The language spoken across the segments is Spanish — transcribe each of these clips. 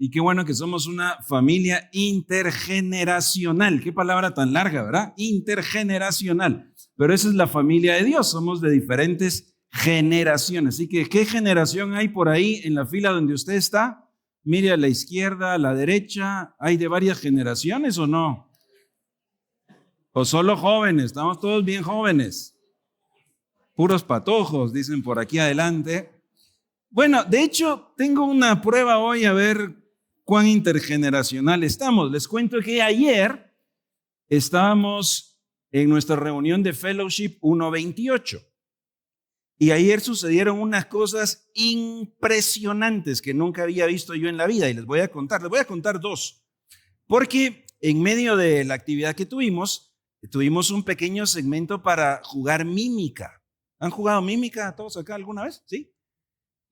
y qué bueno que somos una familia intergeneracional. Qué palabra tan larga, ¿verdad? Intergeneracional. Pero esa es la familia de Dios, somos de diferentes generaciones. Así que, ¿qué generación hay por ahí en la fila donde usted está? Mire a la izquierda, a la derecha. ¿Hay de varias generaciones o no? ¿O solo jóvenes? Estamos todos bien jóvenes. Puros patojos, dicen por aquí adelante. Bueno, de hecho, tengo una prueba hoy a ver cuán intergeneracional estamos. Les cuento que ayer estábamos en nuestra reunión de Fellowship 128 y ayer sucedieron unas cosas impresionantes que nunca había visto yo en la vida y les voy a contar dos, porque en medio de la actividad que tuvimos un pequeño segmento para jugar mímica. ¿Han jugado mímica todos acá alguna vez? ¿Sí?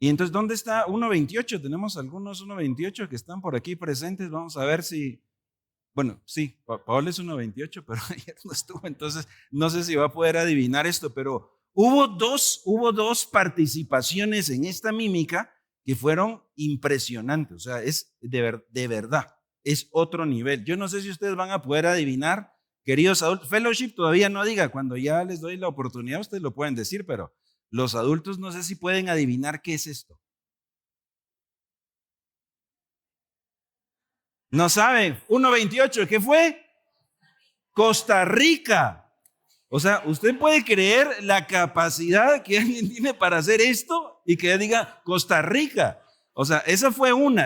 Y entonces, ¿dónde está 1.28? Tenemos algunos 1.28 que están por aquí presentes. Vamos a ver si, bueno, sí, Paola es 1.28, pero ayer no estuvo, entonces no sé si va a poder adivinar esto, pero hubo dos participaciones en esta mímica que fueron impresionantes. O sea, es de verdad, es otro nivel. Yo no sé si ustedes van a poder adivinar, queridos adultos. Fellowship todavía no diga, cuando ya les doy la oportunidad, ustedes lo pueden decir, pero los adultos no sé si pueden adivinar qué es esto. No saben. 1.28, ¿qué fue? Costa Rica. O sea, usted puede creer la capacidad que alguien tiene para hacer esto y que diga Costa Rica. O sea, esa fue una.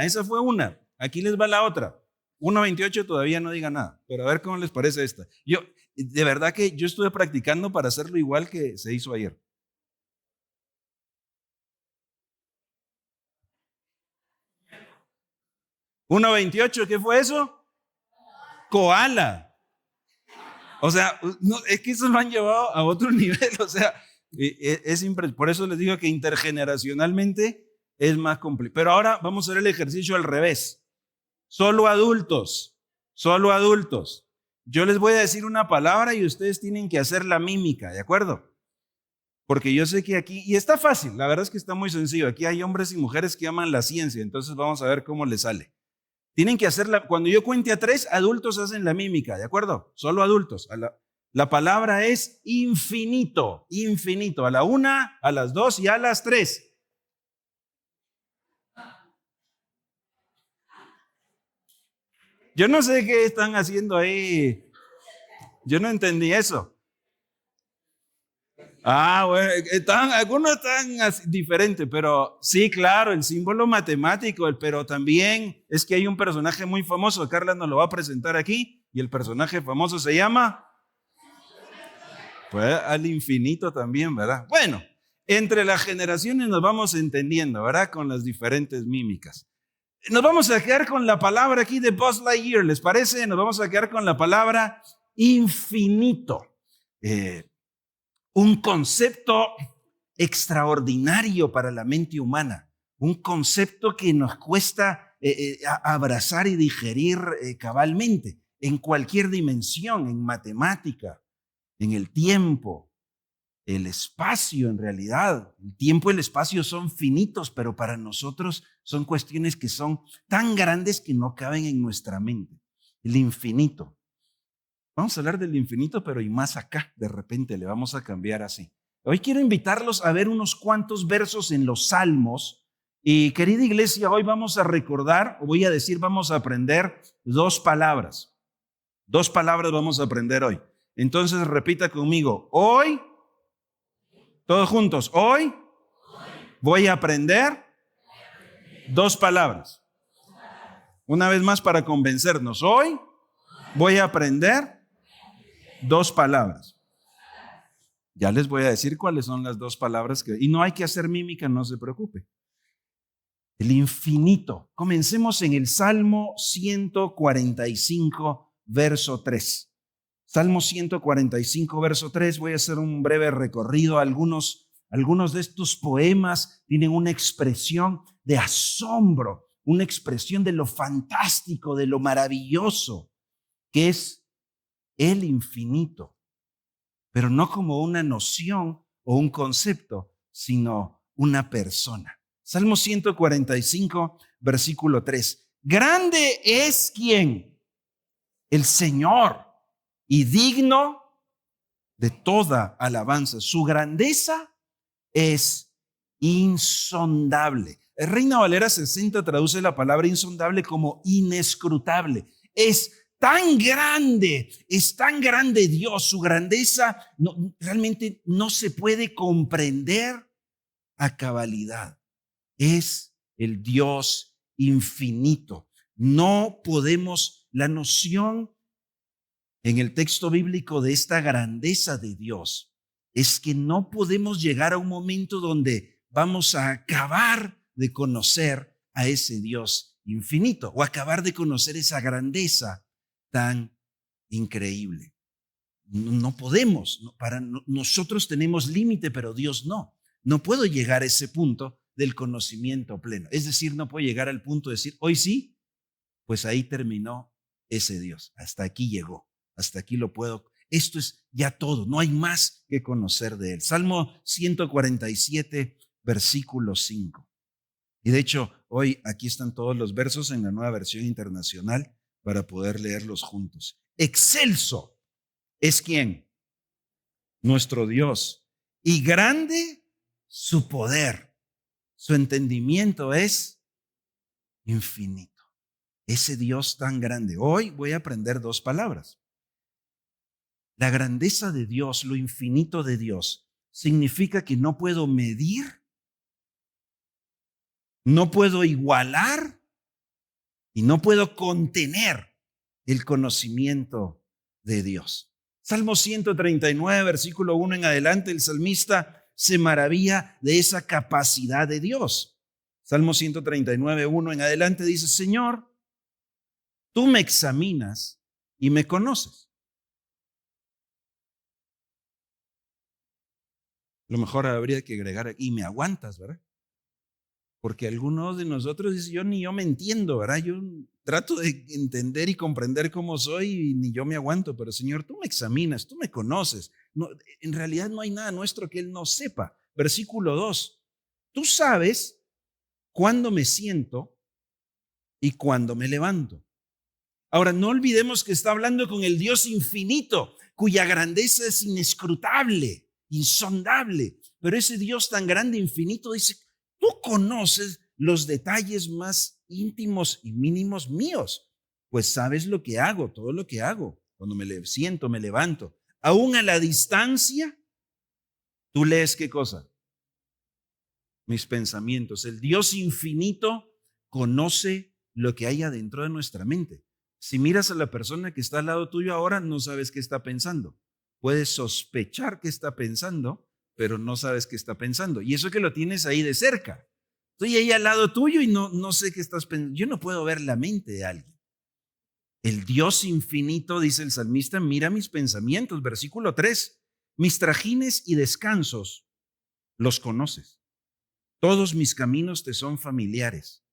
Aquí les va la otra. 1.28 todavía no diga nada, pero a ver cómo les parece esta. De verdad que yo estuve practicando para hacerlo igual que se hizo ayer. 1.28, ¿qué fue eso? Koala. O sea, no, es que eso lo han llevado a otro nivel. O sea, por eso les digo que intergeneracionalmente es más complicado. Pero ahora vamos a hacer el ejercicio al revés. Solo adultos. Yo les voy a decir una palabra y ustedes tienen que hacer la mímica, ¿de acuerdo? Porque yo sé que aquí, y está fácil, la verdad es que está muy sencillo. Aquí hay hombres y mujeres que aman la ciencia, entonces vamos a ver cómo les sale. Tienen que hacerla, cuando yo cuente a 3, adultos hacen la mímica, ¿de acuerdo? Solo adultos. La palabra es infinito, a la 1, a las 2 y a las 3. Yo no sé qué están haciendo ahí. Yo no entendí eso. Bueno, algunos están diferentes, pero sí, claro, el símbolo matemático, pero también es que hay un personaje muy famoso, Carla nos lo va a presentar aquí, y el personaje famoso se llama, pues al infinito también, ¿verdad? Bueno, entre las generaciones nos vamos entendiendo, ¿verdad? Con las diferentes mímicas. Nos vamos a quedar con la palabra aquí de Buzz Lightyear, ¿les parece? Nos vamos a quedar con la palabra infinito. Un concepto extraordinario para la mente humana, un concepto que nos cuesta abrazar y digerir cabalmente en cualquier dimensión, en matemática, en el tiempo, el espacio en realidad. El tiempo y el espacio son finitos, pero para nosotros son cuestiones que son tan grandes que no caben en nuestra mente. El infinito. Vamos a hablar del infinito, pero y más acá, de repente le vamos a cambiar así. Hoy quiero invitarlos a ver unos cuantos versos en los Salmos. Y querida iglesia, hoy vamos a recordar, o voy a decir, vamos a aprender 2 palabras. 2 palabras vamos a aprender hoy. Entonces repita conmigo, hoy, todos juntos, hoy voy a aprender 2 palabras. Una vez más para convencernos, hoy voy a aprender 2 palabras. Ya les voy a decir cuáles son las 2 palabras y no hay que hacer mímica, no se preocupe. El infinito. Comencemos en el Salmo 145, verso 3. Salmo 145, verso 3. Voy a hacer un breve recorrido. Algunos de estos poemas tienen una expresión de asombro, una expresión de lo fantástico, de lo maravilloso, que es el infinito, pero no como una noción o un concepto, sino una persona. Salmo 145, versículo 3. Grande es ¿quién? El Señor, y digno de toda alabanza. Su grandeza es insondable. El Reina Valera 60 traduce la palabra insondable como inescrutable. Es tan grande Dios, su grandeza realmente no se puede comprender a cabalidad. Es el Dios infinito. No podemos, la noción en el texto bíblico de esta grandeza de Dios es que no podemos llegar a un momento donde vamos a acabar de conocer a ese Dios infinito o acabar de conocer esa grandeza tan increíble. No podemos, nosotros tenemos límite, pero Dios no. No puedo llegar a ese punto del conocimiento pleno. Es decir, no puedo llegar al punto de decir, hoy sí, pues ahí terminó ese Dios. Hasta aquí llegó, hasta aquí lo puedo. Esto es ya todo, no hay más que conocer de Él. Salmo 147, versículo 5. Y de hecho, hoy aquí están todos los versos en la Nueva Versión Internacional para poder leerlos juntos. Excelso es ¿quién? Nuestro Dios. Y grande su poder. Su entendimiento es infinito. Ese Dios tan grande. Hoy voy a aprender dos palabras. La grandeza de Dios, lo infinito de Dios, significa que no puedo medir, no puedo igualar y no puedo contener el conocimiento de Dios. Salmo 139, versículo 1 en adelante, el salmista se maravilla de esa capacidad de Dios. Salmo 139, 1 en adelante dice, Señor, tú me examinas y me conoces. Lo mejor habría que agregar, y me aguantas, ¿verdad? Porque algunos de nosotros dicen, yo me entiendo, ¿verdad? Yo trato de entender y comprender cómo soy y ni yo me aguanto, pero Señor, tú me examinas, tú me conoces. No, en realidad no hay nada nuestro que Él no sepa. Versículo 2, tú sabes cuándo me siento y cuándo me levanto. Ahora, no olvidemos que está hablando con el Dios infinito, cuya grandeza es inescrutable, insondable. Pero ese Dios tan grande, infinito, dice, tú conoces los detalles más íntimos y mínimos míos, pues sabes lo que hago, todo lo que hago. Cuando me siento, me levanto. Aún a la distancia, tú lees ¿qué cosa? Mis pensamientos. El Dios infinito conoce lo que hay adentro de nuestra mente. Si miras a la persona que está al lado tuyo ahora, no sabes qué está pensando. Puedes sospechar qué está pensando, pero no sabes qué está pensando. Y eso que lo tienes ahí de cerca. Estoy ahí al lado tuyo y no sé qué estás pensando. Yo no puedo ver la mente de alguien. El Dios infinito, dice el salmista, mira mis pensamientos. Versículo 3. Mis trajines y descansos los conoces. Todos mis caminos te son familiares.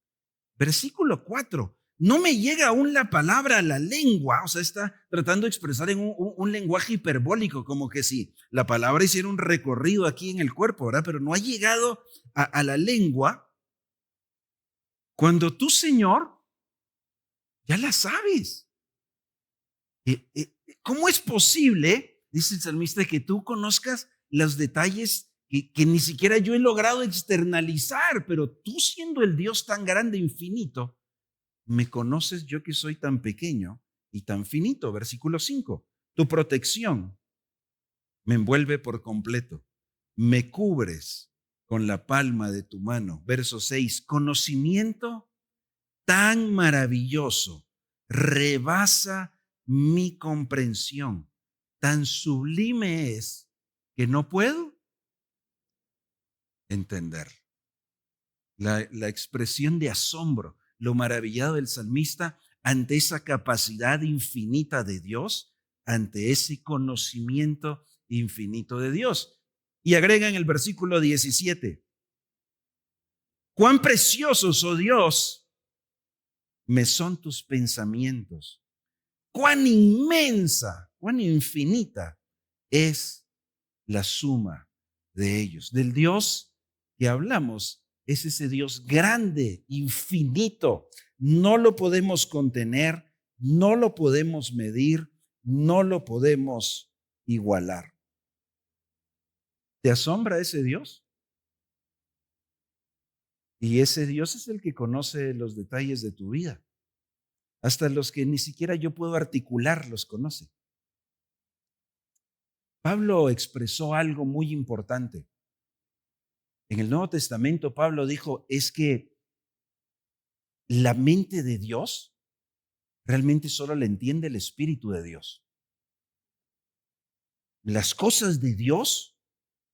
Versículo 4. No me llega aún la palabra a la lengua, o sea, está tratando de expresar en un lenguaje hiperbólico, como que si la palabra hiciera un recorrido aquí en el cuerpo, ¿verdad? Pero no ha llegado a la lengua. Cuando tú, Señor, ya la sabes. ¿Cómo es posible, dice el salmista, que tú conozcas los detalles que ni siquiera yo he logrado externalizar, pero tú siendo el Dios tan grande, infinito, me conoces yo que soy tan pequeño y tan finito? Versículo 5. Tu protección me envuelve por completo. Me cubres con la palma de tu mano. Verso 6. Conocimiento tan maravilloso rebasa mi comprensión. Tan sublime es que no puedo entender. La expresión de asombro, lo maravillado del salmista ante esa capacidad infinita de Dios, ante ese conocimiento infinito de Dios. Y agrega en el versículo 17, cuán preciosos, oh Dios, me son tus pensamientos, cuán inmensa, cuán infinita es la suma de ellos. Del Dios que hablamos es ese Dios grande, infinito. No lo podemos contener, no lo podemos medir, no lo podemos igualar. ¿Te asombra ese Dios? Y ese Dios es el que conoce los detalles de tu vida. Hasta los que ni siquiera yo puedo articular los conoce. Pablo expresó algo muy importante. En el Nuevo Testamento, Pablo dijo, es que la mente de Dios realmente solo la entiende el Espíritu de Dios. Las cosas de Dios,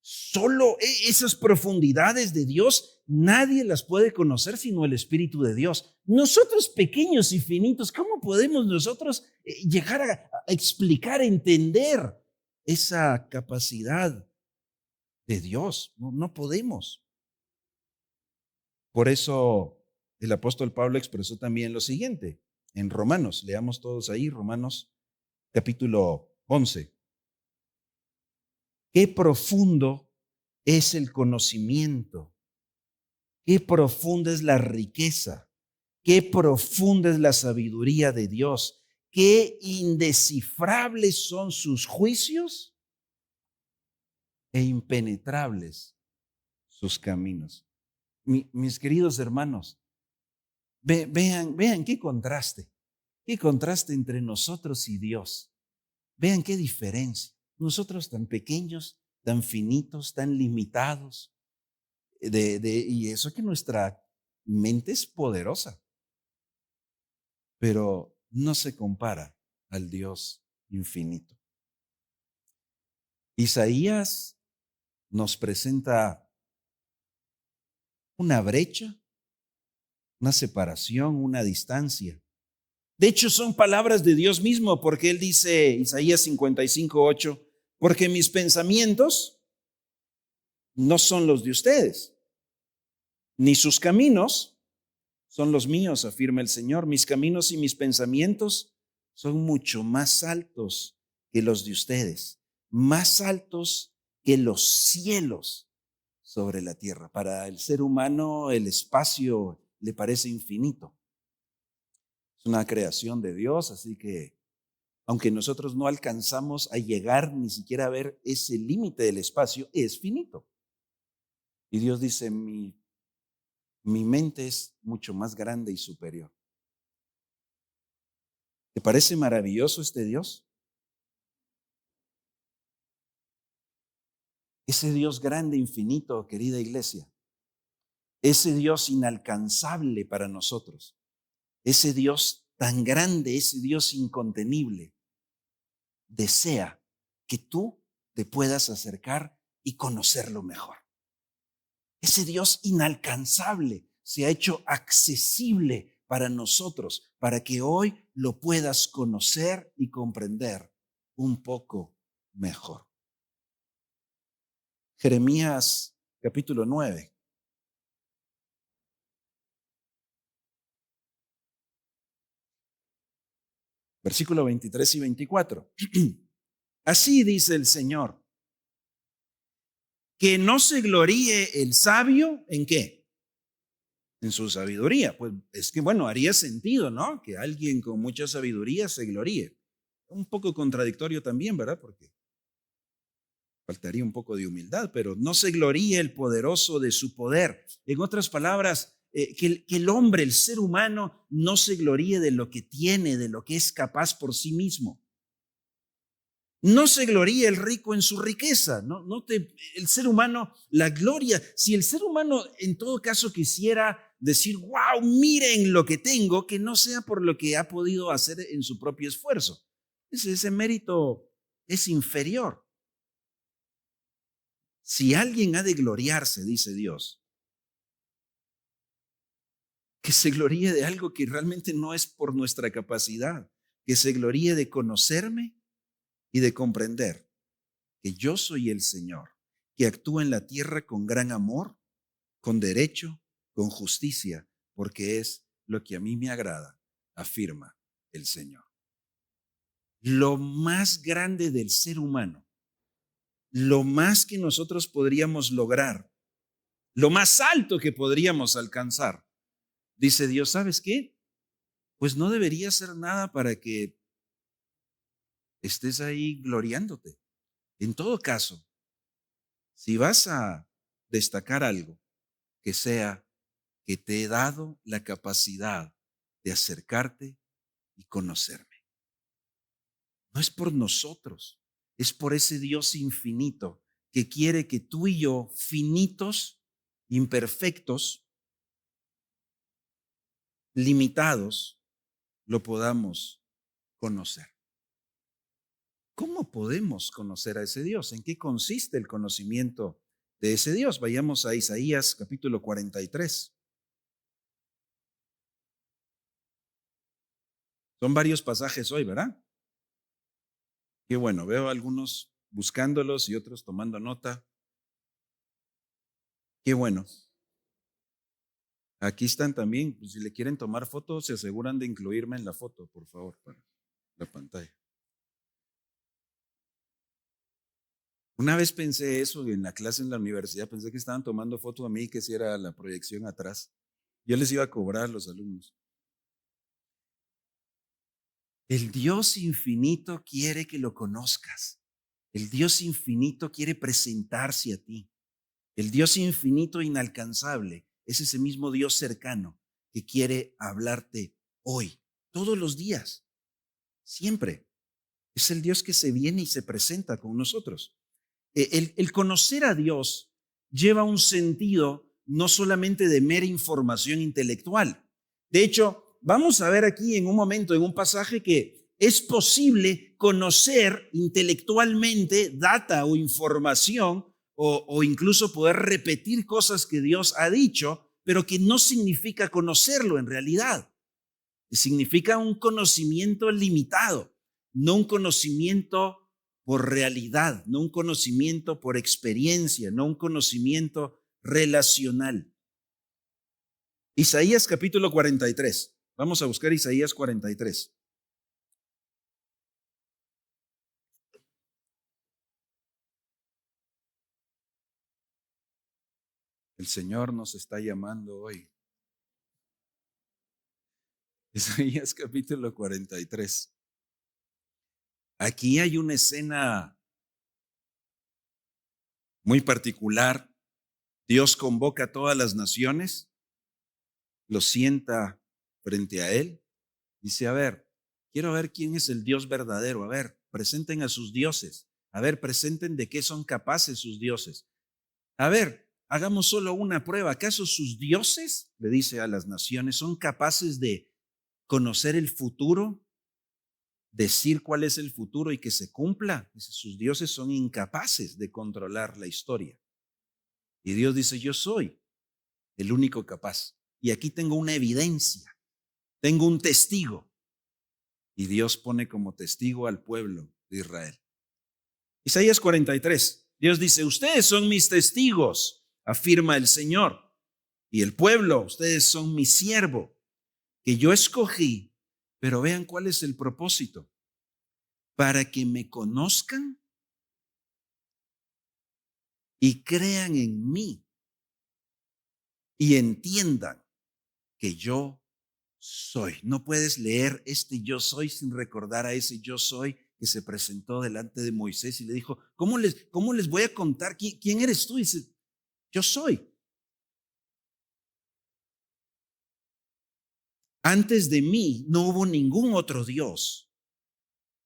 solo esas profundidades de Dios, nadie las puede conocer sino el Espíritu de Dios. Nosotros pequeños y finitos, ¿cómo podemos nosotros llegar a explicar, a entender esa capacidad de Dios? No podemos. Por eso el apóstol Pablo expresó también lo siguiente en Romanos. Leamos todos ahí, Romanos capítulo 11. Qué profundo es el conocimiento, qué profunda es la riqueza, qué profunda es la sabiduría de Dios, qué indescifrables son sus juicios e impenetrables sus caminos. Mis queridos hermanos, vean qué contraste entre nosotros y Dios. Vean qué diferencia. Nosotros tan pequeños, tan finitos, tan limitados, y eso que nuestra mente es poderosa, pero no se compara al Dios infinito. Isaías nos presenta una brecha, una separación, una distancia. De hecho, son palabras de Dios mismo, porque Él dice, Isaías 55:8, porque mis pensamientos no son los de ustedes, ni sus caminos son los míos, afirma el Señor. Mis caminos y mis pensamientos son mucho más altos que los de ustedes, más altos que los cielos sobre la tierra. Para el ser humano, el espacio le parece infinito. Es una creación de Dios, así que aunque nosotros no alcanzamos a llegar ni siquiera a ver ese límite del espacio, es finito. Y Dios dice, mi mente es mucho más grande y superior. ¿Te parece maravilloso este Dios? Ese Dios grande, infinito, querida iglesia. Ese Dios inalcanzable para nosotros. Ese Dios tan grande, ese Dios incontenible, desea que tú te puedas acercar y conocerlo mejor. Ese Dios inalcanzable se ha hecho accesible para nosotros, para que hoy lo puedas conocer y comprender un poco mejor. Jeremías capítulo 9. Versículo 23 y 24. Así dice el Señor, que no se gloríe el sabio, ¿en qué? En su sabiduría. Pues es que, bueno, haría sentido, ¿no? Que alguien con mucha sabiduría se gloríe. Un poco contradictorio también, ¿verdad? Porque faltaría un poco de humildad, pero no se gloríe el poderoso de su poder. En otras palabras, que el hombre, el ser humano, no se gloríe de lo que tiene, de lo que es capaz por sí mismo. No se gloríe el rico en su riqueza, el ser humano, la gloria, si el ser humano en todo caso quisiera decir, wow, miren lo que tengo, que no sea por lo que ha podido hacer en su propio esfuerzo. Ese mérito es inferior. Si alguien ha de gloriarse, dice Dios, que se gloríe de algo que realmente no es por nuestra capacidad, que se gloríe de conocerme y de comprender que yo soy el Señor, que actúa en la tierra con gran amor, con derecho, con justicia, porque es lo que a mí me agrada, afirma el Señor. Lo más grande del ser humano, lo más que nosotros podríamos lograr, lo más alto que podríamos alcanzar. Dice Dios, ¿sabes qué? Pues no debería hacer nada para que estés ahí gloriándote. En todo caso, si vas a destacar algo, que sea que te he dado la capacidad de acercarte y conocerme. No es por nosotros, es por ese Dios infinito que quiere que tú y yo, finitos, imperfectos, limitados, lo podamos conocer. ¿Cómo podemos conocer a ese Dios? ¿En qué consiste el conocimiento de ese Dios? Vayamos a Isaías capítulo 43. Son varios pasajes hoy, ¿verdad? Qué bueno, veo algunos buscándolos y otros tomando nota. Qué bueno. Aquí están también, pues, si le quieren tomar fotos, se aseguran de incluirme en la foto, por favor, para la pantalla. Una vez pensé eso en la clase en la universidad, pensé que estaban tomando foto a mí, que si era la proyección atrás. Yo les iba a cobrar a los alumnos. El Dios infinito quiere que lo conozcas. El Dios infinito quiere presentarse a ti. El Dios infinito inalcanzable es ese mismo Dios cercano que quiere hablarte hoy, todos los días, siempre. Es el Dios que se viene y se presenta con nosotros. El conocer a Dios lleva un sentido no solamente de mera información intelectual. De hecho, vamos a ver aquí en un momento, en un pasaje, que es posible conocer intelectualmente data o información o incluso poder repetir cosas que Dios ha dicho, pero que no significa conocerlo en realidad. Significa un conocimiento limitado, no un conocimiento por realidad, no un conocimiento por experiencia, no un conocimiento relacional. Isaías capítulo 43. Vamos a buscar Isaías 43. El Señor nos está llamando hoy. Isaías capítulo 43. Aquí hay una escena muy particular. Dios convoca a todas las naciones, los sienta frente a Él. Dice, a ver, quiero ver quién es el Dios verdadero. A ver, presenten a sus dioses. A ver, presenten de qué son capaces sus dioses. A ver, hagamos solo una prueba. ¿Acaso sus dioses, le dice a las naciones, son capaces de conocer el futuro? Decir cuál es el futuro y que se cumpla. Dice, sus dioses son incapaces de controlar la historia. Y Dios dice, yo soy el único capaz. Y aquí tengo una evidencia, tengo un testigo. Y Dios pone como testigo al pueblo de Israel. Isaías 43, Dios dice, ustedes son mis testigos, afirma el Señor. Y el pueblo, ustedes son mi siervo, que yo escogí. Pero vean cuál es el propósito. Para que me conozcan y crean en mí y entiendan que yo soy. No puedes leer este yo soy sin recordar a ese yo soy que se presentó delante de Moisés y le dijo, ¿cómo les voy a contar quién eres tú? Y dice, yo soy. Antes de mí no hubo ningún otro Dios,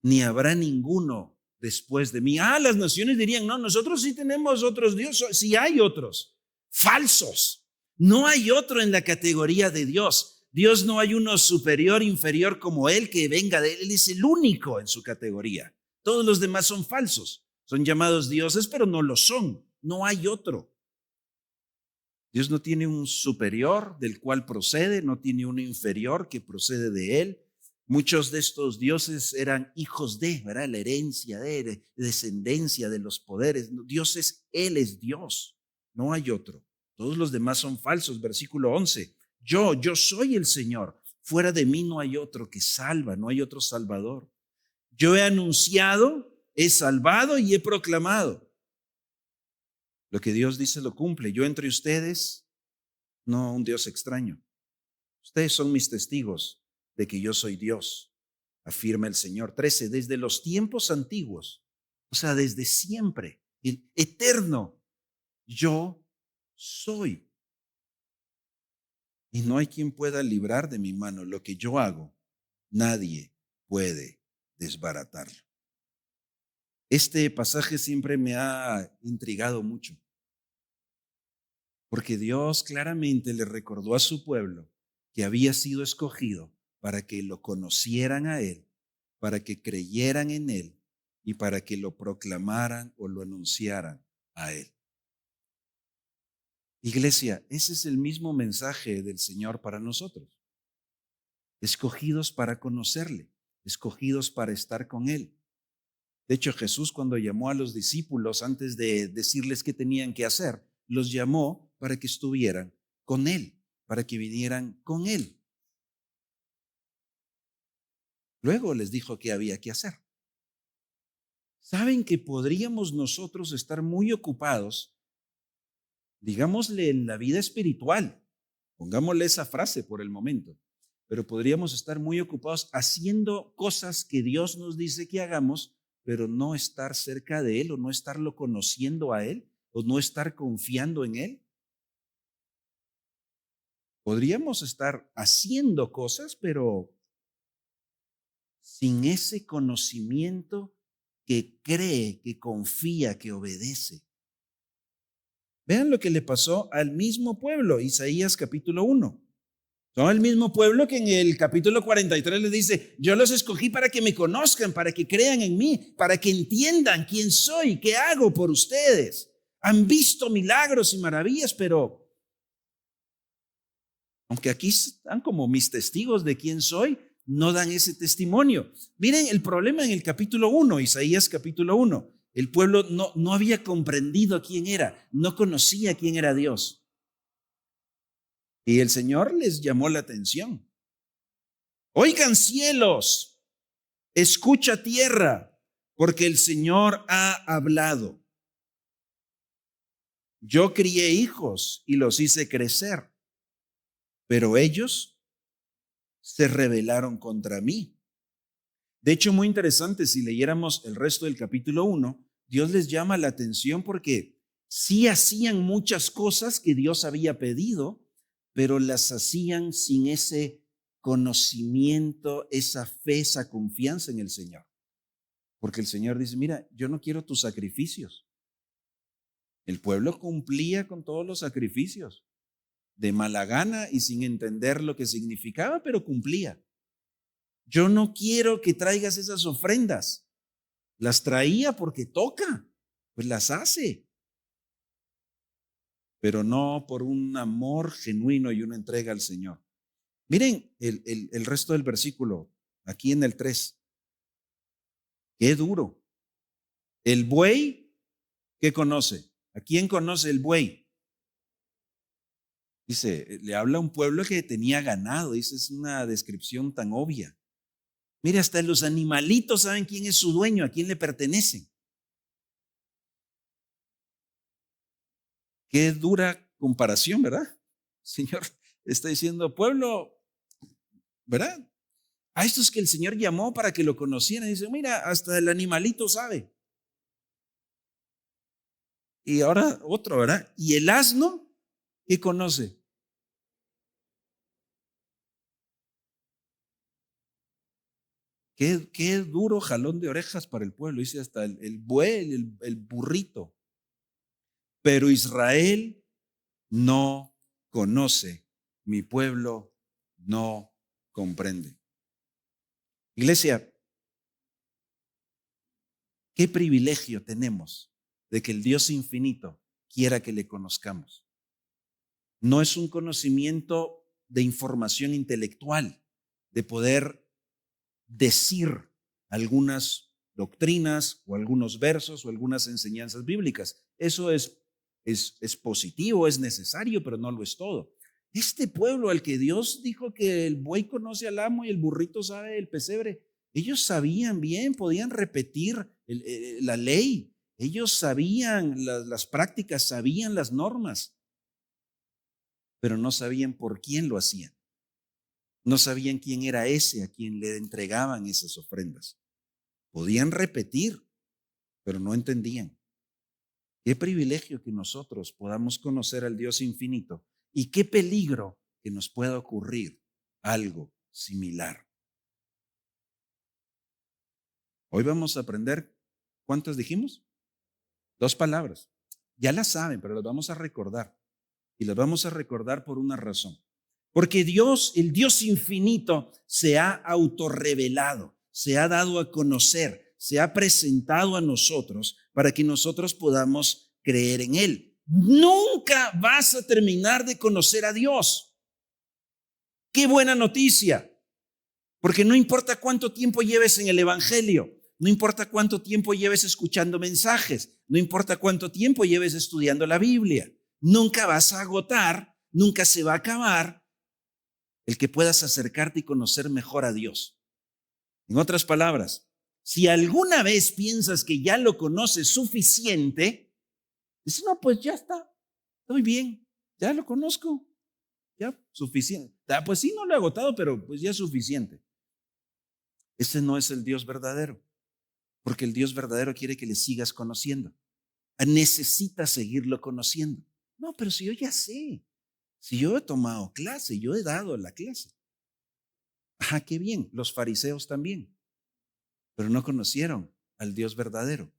ni habrá ninguno después de mí. Las naciones dirían, no, nosotros sí tenemos otros dioses, sí hay otros, falsos. No hay otro en la categoría de Dios. Dios no hay uno superior, inferior como Él que venga de Él. Él es el único en su categoría. Todos los demás son falsos. Son llamados dioses, pero no lo son. No hay otro. Dios no tiene un superior del cual procede, no tiene uno inferior que procede de Él. Muchos de estos dioses eran hijos de, ¿verdad? La herencia de descendencia de los poderes. Dios Él es Dios, no hay otro. Todos los demás son falsos. Versículo 11. Yo soy el Señor. Fuera de mí no hay otro que salva, no hay otro Salvador. Yo he anunciado, he salvado y he proclamado. Lo que Dios dice lo cumple. Yo entre ustedes, no un Dios extraño. Ustedes son mis testigos de que yo soy Dios, afirma el Señor. 13, desde los tiempos antiguos, o sea, desde siempre, el eterno, yo soy. Y no hay quien pueda librar de mi mano lo que yo hago. Nadie puede desbaratarlo. Este pasaje siempre me ha intrigado mucho, porque Dios claramente le recordó a su pueblo que había sido escogido para que lo conocieran a Él, para que creyeran en Él y para que lo proclamaran o lo anunciaran a Él. Iglesia, ese es el mismo mensaje del Señor para nosotros. Escogidos para conocerle, escogidos para estar con Él. De hecho, Jesús, cuando llamó a los discípulos antes de decirles qué tenían que hacer, los llamó para que estuvieran con Él, para que vinieran con Él. Luego les dijo qué había que hacer. ¿Saben que podríamos nosotros estar muy ocupados, digámosle, en la vida espiritual? Pongámosle esa frase por el momento. Pero podríamos estar muy ocupados haciendo cosas que Dios nos dice que hagamos, pero no estar cerca de Él o no estarlo conociendo a Él o no estar confiando en Él. Podríamos estar haciendo cosas, pero sin ese conocimiento que cree, que confía, que obedece. Vean lo que le pasó al mismo pueblo, Isaías capítulo 1. Son el mismo pueblo que en el capítulo 43 le dice, yo los escogí para que me conozcan, para que crean en mí, para que entiendan quién soy, qué hago por ustedes. Han visto milagros y maravillas, pero aunque aquí están como mis testigos de quién soy, no dan ese testimonio. Miren el problema en el capítulo 1, Isaías capítulo 1. El pueblo no había comprendido quién era, no conocía quién era Dios. Y el Señor les llamó la atención. Oigan cielos, escucha tierra, porque el Señor ha hablado. Yo crié hijos y los hice crecer, pero ellos se rebelaron contra mí. De hecho, muy interesante, si leyéramos el resto del capítulo 1, Dios les llama la atención porque sí hacían muchas cosas que Dios había pedido, pero las hacían sin ese conocimiento, esa fe, esa confianza en el Señor. Porque el Señor dice, mira, yo no quiero tus sacrificios. El pueblo cumplía con todos los sacrificios, de mala gana y sin entender lo que significaba, pero cumplía. Yo no quiero que traigas esas ofrendas. Las traía porque toca, pues las hace. Pero no por un amor genuino y una entrega al Señor. Miren el resto del versículo, aquí en el 3. Qué duro. El buey, ¿qué conoce? ¿A quién conoce el buey? Dice, le habla a un pueblo que tenía ganado. Dice, es una descripción tan obvia. Mire, hasta los animalitos saben quién es su dueño, a quién le pertenecen. Qué dura comparación, ¿verdad? Señor está diciendo, pueblo, ¿verdad? A estos que el Señor llamó para que lo conocieran, dice, mira, hasta el animalito sabe. Y ahora otro, ¿verdad? ¿Y el asno qué conoce? Qué duro jalón de orejas para el pueblo, dice hasta el buey, el burrito. Pero Israel no conoce, mi pueblo no comprende. Iglesia, qué privilegio tenemos de que el Dios infinito quiera que le conozcamos. No es un conocimiento de información intelectual, de poder decir algunas doctrinas o algunos versos o algunas enseñanzas bíblicas. Eso es positivo, es necesario, pero no lo es todo. Este pueblo al que Dios dijo que el buey conoce al amo y el burrito sabe el pesebre, ellos sabían bien, podían repetir la ley, Ellos sabían las prácticas, sabían las normas, pero no sabían por quién lo hacían. No sabían quién era ese a quien le entregaban esas ofrendas. Podían repetir, pero no entendían. Qué privilegio que nosotros podamos conocer al Dios infinito y qué peligro que nos pueda ocurrir algo similar. Hoy vamos a aprender, ¿cuántas dijimos? 2 palabras. Ya las saben, pero las vamos a recordar. Y las vamos a recordar por una razón. Porque Dios, el Dios infinito, se ha autorrevelado, se ha dado a conocer, se ha presentado a nosotros para que nosotros podamos creer en Él. Nunca vas a terminar de conocer a Dios. Qué buena noticia. Porque no importa cuánto tiempo lleves en el Evangelio, no importa cuánto tiempo lleves escuchando mensajes, no importa cuánto tiempo lleves estudiando la Biblia, nunca vas a agotar, nunca se va a acabar el que puedas acercarte y conocer mejor a Dios. En otras palabras, si alguna vez piensas que ya lo conoces suficiente, dices, no, pues ya está, estoy bien, ya lo conozco, ya suficiente. Pues sí, no lo he agotado, pero pues ya es suficiente. Ese no es el Dios verdadero, porque el Dios verdadero quiere que le sigas conociendo. Necesitas seguirlo conociendo. No, pero si yo ya sé, si yo he tomado clase, yo he dado la clase. Qué bien, los fariseos también, pero no conocieron al Dios verdadero.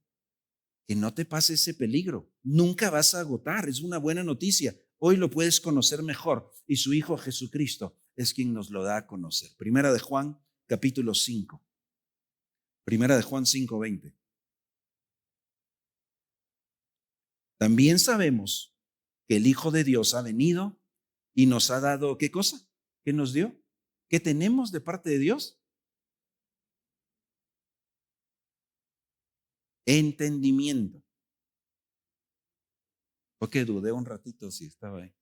Que no te pase ese peligro, nunca vas a agotar, es una buena noticia. Hoy lo puedes conocer mejor y su Hijo Jesucristo es quien nos lo da a conocer. Primera de Juan, capítulo 5. Primera de Juan 5:20. También sabemos que el Hijo de Dios ha venido y nos ha dado, ¿qué cosa? ¿Qué nos dio? ¿Qué tenemos de parte de Dios? Entendimiento. Ok, dudé un ratito si estaba ahí.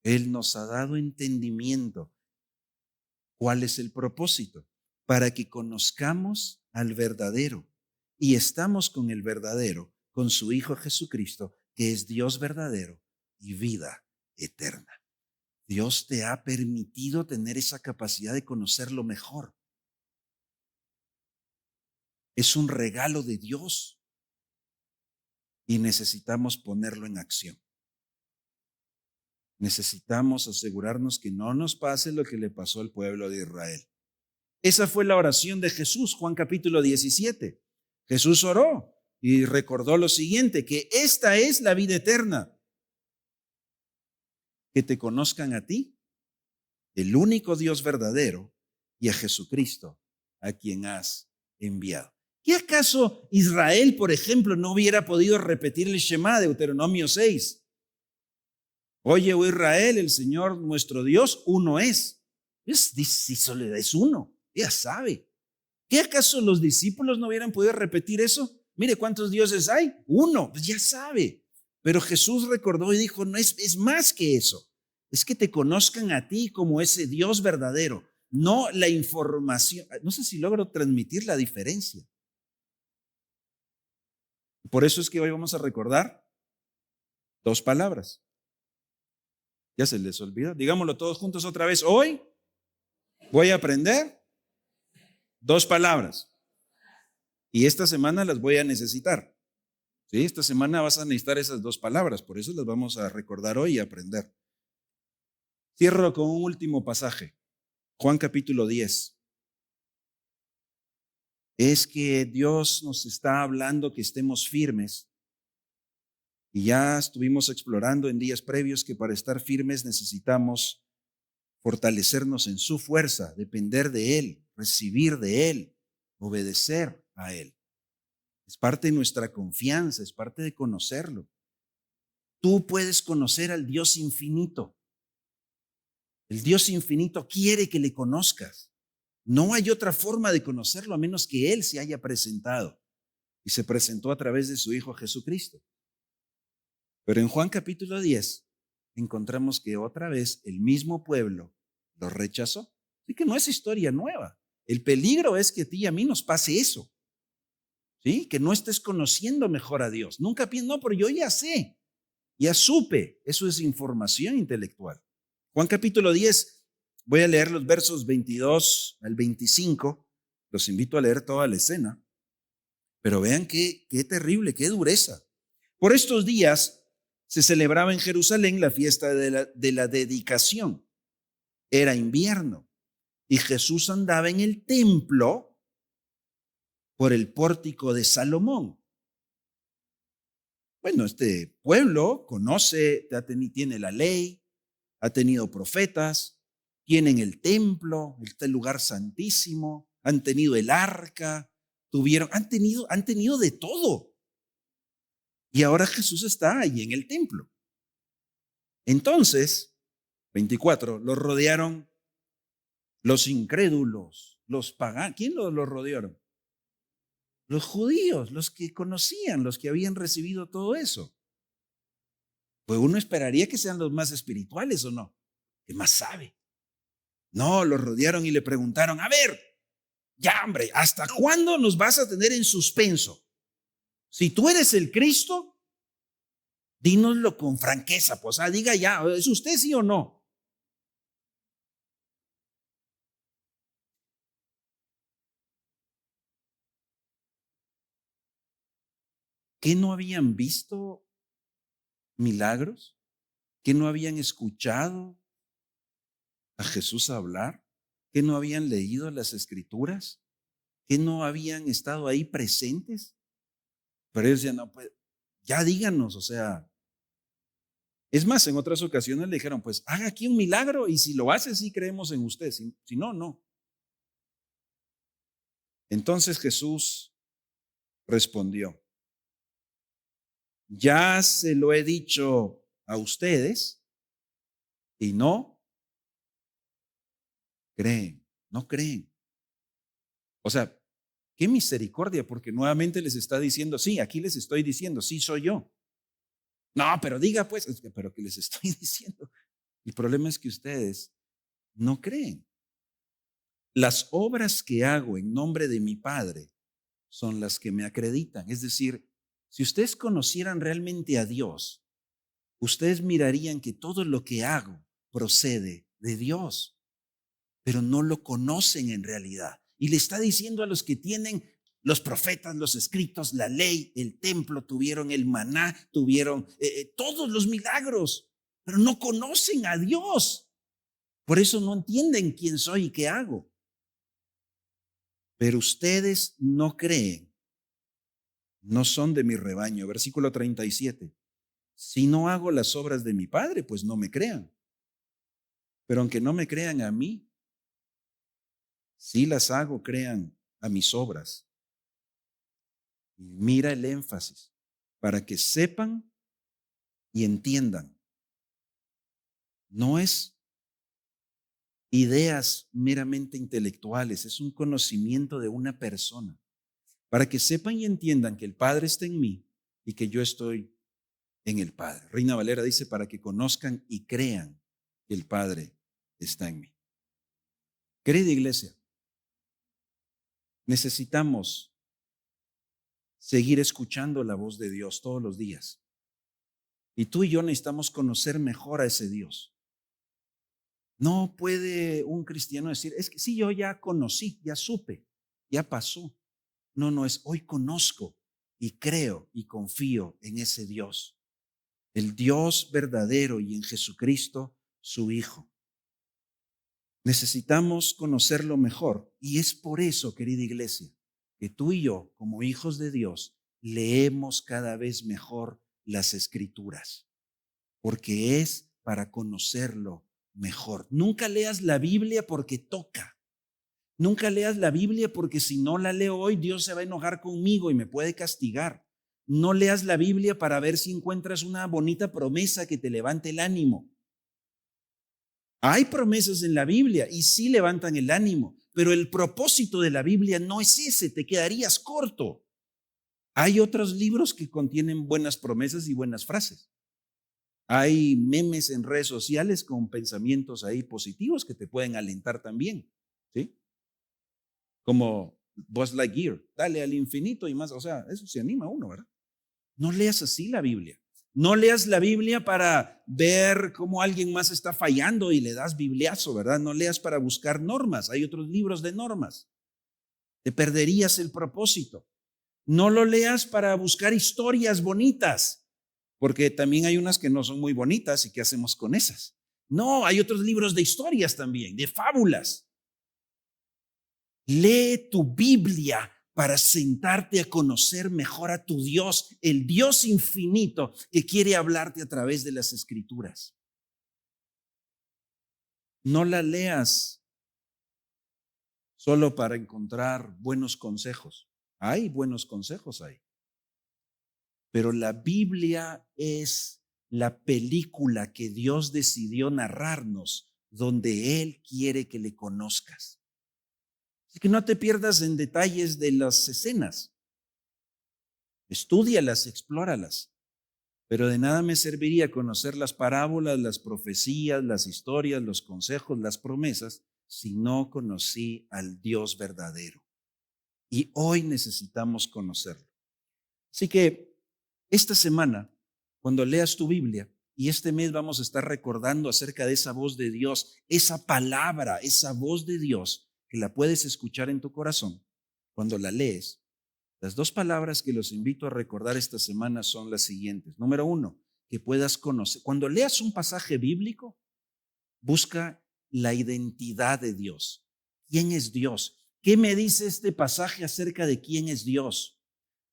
Él nos ha dado entendimiento. ¿Cuál es el propósito? Para que conozcamos al verdadero y estamos con el verdadero, con su Hijo Jesucristo, que es Dios verdadero y vida eterna. Dios te ha permitido tener esa capacidad de conocerlo mejor. Es un regalo de Dios y necesitamos ponerlo en acción. Necesitamos asegurarnos que no nos pase lo que le pasó al pueblo de Israel. Esa fue la oración de Jesús, Juan capítulo 17. Jesús oró y recordó lo siguiente, que esta es la vida eterna, que te conozcan a ti, el único Dios verdadero, y a Jesucristo, a quien has enviado. ¿Qué acaso Israel, por ejemplo, no hubiera podido repetir el Shema de Deuteronomio 6? Oye, oh Israel, el Señor nuestro Dios, uno es. Si solo es uno, ya sabe. ¿Qué acaso los discípulos no hubieran podido repetir eso? Mire, ¿cuántos dioses hay? Uno, pues ya sabe. Pero Jesús recordó y dijo, no es más que eso. Es que te conozcan a ti como ese Dios verdadero, no la información. No sé si logro transmitir la diferencia. Por eso es que hoy vamos a recordar 2 palabras. Ya se les olvida. Digámoslo todos juntos otra vez. Hoy voy a aprender 2 palabras. Y esta semana las voy a necesitar. ¿Sí? Esta semana vas a necesitar esas 2 palabras. Por eso las vamos a recordar hoy y aprender. Cierro con un último pasaje. Juan capítulo 10. Es que Dios nos está hablando que estemos firmes. Y ya estuvimos explorando en días previos que para estar firmes necesitamos fortalecernos en su fuerza, depender de Él, recibir de Él, obedecer a Él. Es parte de nuestra confianza, es parte de conocerlo. Tú puedes conocer al Dios infinito. El Dios infinito quiere que le conozcas. No hay otra forma de conocerlo a menos que Él se haya presentado. Y se presentó a través de su Hijo Jesucristo. Pero en Juan capítulo 10 encontramos que otra vez el mismo pueblo lo rechazó. Así que no es historia nueva. El peligro es que a ti y a mí nos pase eso, ¿sí? Que no estés conociendo mejor a Dios. Nunca pienses, no, pero yo ya sé, ya supe. Eso es información intelectual. Juan capítulo 10, voy a leer los versos 22 al 25. Los invito a leer toda la escena. Pero vean qué terrible, qué dureza. Por estos días se celebraba en Jerusalén la fiesta de la dedicación. Era invierno y Jesús andaba en el templo por el pórtico de Salomón. Bueno, este pueblo conoce, tiene la ley, ha tenido profetas, tienen el templo, este lugar santísimo, han tenido el arca, han tenido de todo. Y ahora Jesús está ahí en el templo. Entonces, 24, los rodearon los incrédulos, los paganos. ¿Quién los rodearon? Los judíos, los que conocían, los que habían recibido todo eso. Pues uno esperaría que sean los más espirituales, ¿o no? Que más sabe. No, los rodearon y le preguntaron, a ver, ya hombre, ¿hasta cuándo nos vas a tener en suspenso? Si tú eres el Cristo, dínoslo con franqueza, pues, diga ya, ¿es usted sí o no? ¿Qué no habían visto milagros? ¿Que no habían escuchado a Jesús hablar? ¿Que no habían leído las escrituras? ¿Que no habían estado ahí presentes? Pero ellos decían, no, pues ya díganos, o sea. Es más, en otras ocasiones le dijeron, pues haga aquí un milagro y si lo hace, sí creemos en usted, si no, no. Entonces Jesús respondió, ya se lo he dicho a ustedes y no creen, no creen. O sea, qué misericordia, porque nuevamente les está diciendo, sí, aquí les estoy diciendo, sí soy yo. No, pero diga pues, pero que les estoy diciendo. El problema es que ustedes no creen. Las obras que hago en nombre de mi Padre son las que me acreditan. Es decir, si ustedes conocieran realmente a Dios, ustedes mirarían que todo lo que hago procede de Dios, pero no lo conocen en realidad. Y le está diciendo a los que tienen los profetas, los escritos, la ley, el templo, tuvieron el maná, tuvieron todos los milagros, pero no conocen a Dios. Por eso no entienden quién soy y qué hago. Pero ustedes no creen, no son de mi rebaño. Versículo 37. Si no hago las obras de mi Padre, pues no me crean. Pero aunque no me crean a mí, si las hago, crean a mis obras. Y mira el énfasis, para que sepan y entiendan. No es ideas meramente intelectuales, es un conocimiento de una persona. Para que sepan y entiendan que el Padre está en mí y que yo estoy en el Padre. Reina Valera dice, para que conozcan y crean que el Padre está en mí. Querida iglesia, necesitamos seguir escuchando la voz de Dios todos los días. Y tú y yo necesitamos conocer mejor a ese Dios. No puede un cristiano decir, es que sí, yo ya conocí, ya supe, ya pasó. No, no, es hoy conozco y creo y confío en ese Dios, el Dios verdadero y en Jesucristo, su Hijo. Necesitamos conocerlo mejor y es por eso, querida iglesia, que tú y yo, como hijos de Dios, leemos cada vez mejor las Escrituras, porque es para conocerlo mejor. Nunca leas la Biblia porque toca. Nunca leas la Biblia porque si no la leo hoy, Dios se va a enojar conmigo y me puede castigar. No leas la Biblia para ver si encuentras una bonita promesa que te levante el ánimo. Hay promesas en la Biblia y sí levantan el ánimo, pero el propósito de la Biblia no es ese, te quedarías corto. Hay otros libros que contienen buenas promesas y buenas frases. Hay memes en redes sociales con pensamientos ahí positivos que te pueden alentar también, ¿sí? Como Buzz Lightyear, dale al infinito y más. O sea, eso se anima a uno, ¿verdad? No leas así la Biblia. No leas la Biblia para ver cómo alguien más está fallando y le das bibliazo, ¿verdad? No leas para buscar normas. Hay otros libros de normas. Te perderías el propósito. No lo leas para buscar historias bonitas, porque también hay unas que no son muy bonitas y ¿qué hacemos con esas? No, hay otros libros de historias también, de fábulas. Lee tu Biblia para sentarte a conocer mejor a tu Dios, el Dios infinito que quiere hablarte a través de las Escrituras. No la leas solo para encontrar buenos consejos. Hay buenos consejos ahí. Pero la Biblia es la película que Dios decidió narrarnos, donde Él quiere que le conozcas. Así que no te pierdas en detalles de las escenas. Estúdialas, explóralas. Pero de nada me serviría conocer las parábolas, las profecías, las historias, los consejos, las promesas, si no conocí al Dios verdadero. Y hoy necesitamos conocerlo. Así que esta semana, cuando leas tu Biblia, y este mes vamos a estar recordando acerca de esa voz de Dios, esa palabra, esa voz de Dios, que la puedes escuchar en tu corazón, cuando la lees, las dos palabras que los invito a recordar esta semana son las siguientes. Número uno, que puedas conocer. Cuando leas un pasaje bíblico, busca la identidad de Dios. ¿Quién es Dios? ¿Qué me dice este pasaje acerca de quién es Dios?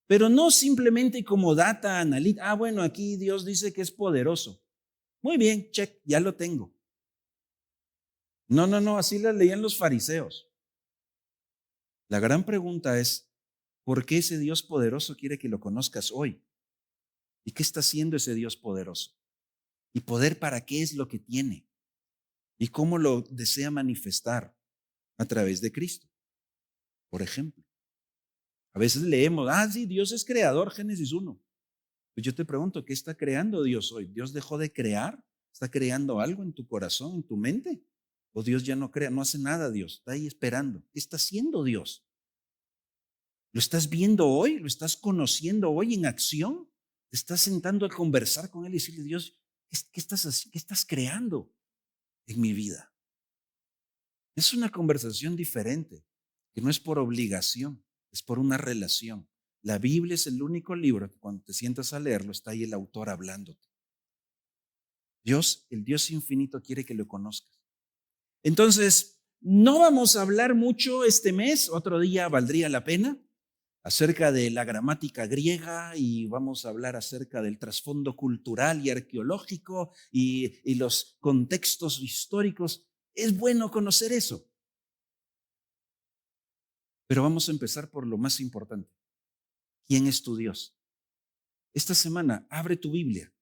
Pero no simplemente como data analítica. Bueno, aquí Dios dice que es poderoso. Muy bien, check, ya lo tengo. No, así la leían los fariseos. La gran pregunta es, ¿por qué ese Dios poderoso quiere que lo conozcas hoy? ¿Y qué está haciendo ese Dios poderoso? ¿Y poder para qué es lo que tiene? ¿Y cómo lo desea manifestar? A través de Cristo, por ejemplo. A veces leemos, sí, Dios es creador, Génesis 1. Pues yo te pregunto, ¿qué está creando Dios hoy? ¿Dios dejó de crear? ¿Está creando algo en tu corazón, en tu mente? ¿O Dios ya no crea, no hace nada Dios? Está ahí esperando. ¿Qué está haciendo Dios? ¿Lo estás viendo hoy? ¿Lo estás conociendo hoy en acción? ¿Te estás sentando a conversar con Él y decirle, Dios, ¿qué estás creando en mi vida? Es una conversación diferente, que no es por obligación, es por una relación. La Biblia es el único libro que cuando te sientas a leerlo, está ahí el autor hablándote. Dios, el Dios infinito, quiere que lo conozcas. Entonces, no vamos a hablar mucho este mes, otro día valdría la pena, acerca de la gramática griega y vamos a hablar acerca del trasfondo cultural y arqueológico y los contextos históricos. Es bueno conocer eso. Pero vamos a empezar por lo más importante. ¿Quién es tu Dios? Esta semana abre tu Biblia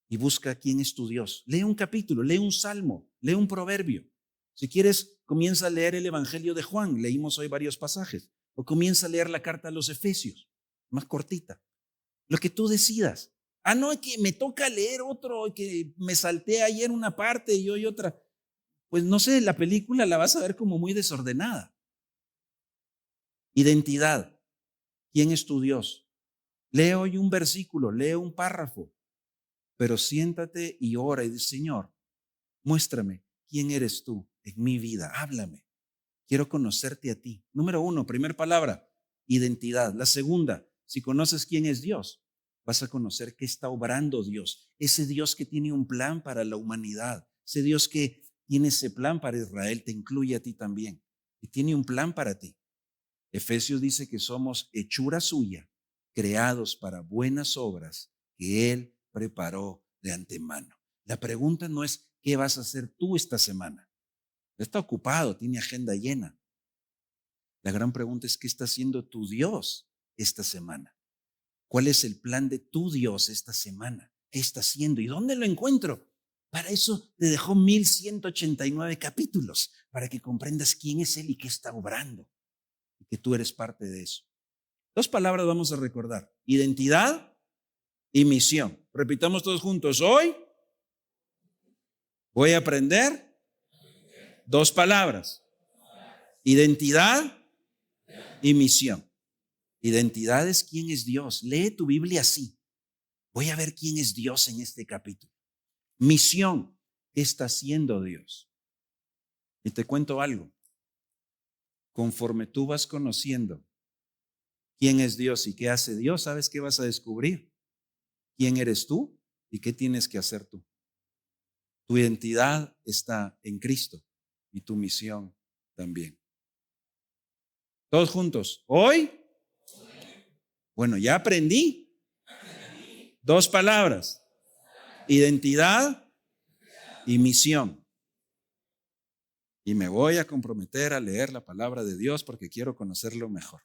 y busca quién es tu Dios. Lee un capítulo, lee un salmo, lee un proverbio. Si quieres, comienza a leer el Evangelio de Juan. Leímos hoy varios pasajes. O comienza a leer la carta a los Efesios, más cortita. Lo que tú decidas. No, es que me toca leer otro, que me salté ayer una parte y hoy otra. Pues no sé, la película la vas a ver como muy desordenada. Identidad. ¿Quién es tu Dios? Lee hoy un versículo, lee un párrafo, pero siéntate y ora y dice, Señor, muéstrame quién eres tú en mi vida, háblame. Quiero conocerte a ti. Número uno, primera palabra, identidad. La segunda, si conoces quién es Dios, vas a conocer qué está obrando Dios. Ese Dios que tiene un plan para la humanidad. Ese Dios que tiene ese plan para Israel, te incluye a ti también. Y tiene un plan para ti. Efesios dice que somos hechura suya, creados para buenas obras que Él preparó de antemano. La pregunta no es, ¿qué vas a hacer tú esta semana? Está ocupado, tiene agenda llena. La gran pregunta es, ¿qué está haciendo tu Dios esta semana? ¿Cuál es el plan de tu Dios esta semana? ¿Qué está haciendo? ¿Y dónde lo encuentro? Para eso te dejó 1189 capítulos, para que comprendas quién es Él y qué está obrando, y que tú eres parte de eso. Dos palabras vamos a recordar: identidad y misión. Repitamos todos juntos. Hoy voy a aprender dos palabras: identidad y misión. Identidad es quién es Dios. Lee tu Biblia así. Voy a ver quién es Dios en este capítulo. Misión, ¿qué está haciendo Dios? Y te cuento algo. Conforme tú vas conociendo quién es Dios y qué hace Dios, ¿sabes qué vas a descubrir? ¿Quién eres tú y qué tienes que hacer tú? Tu identidad está en Cristo y tu misión también. Todos juntos. Hoy, bueno, ya aprendí 2 palabras. Identidad y misión. Y me voy a comprometer a leer la palabra de Dios porque quiero conocerlo mejor.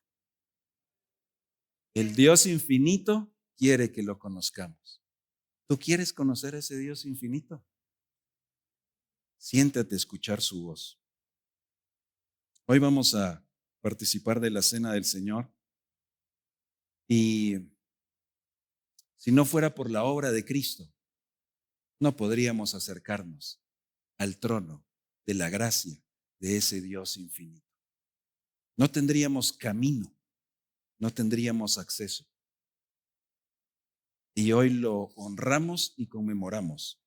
El Dios infinito quiere que lo conozcamos. ¿Tú quieres conocer a ese Dios infinito? Siéntate a escuchar su voz. Hoy vamos a participar de la cena del Señor y si no fuera por la obra de Cristo, no podríamos acercarnos al trono de la gracia de ese Dios infinito. No tendríamos camino, no tendríamos acceso. Y hoy lo honramos y conmemoramos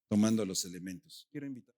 tomando los elementos. Quiero invitar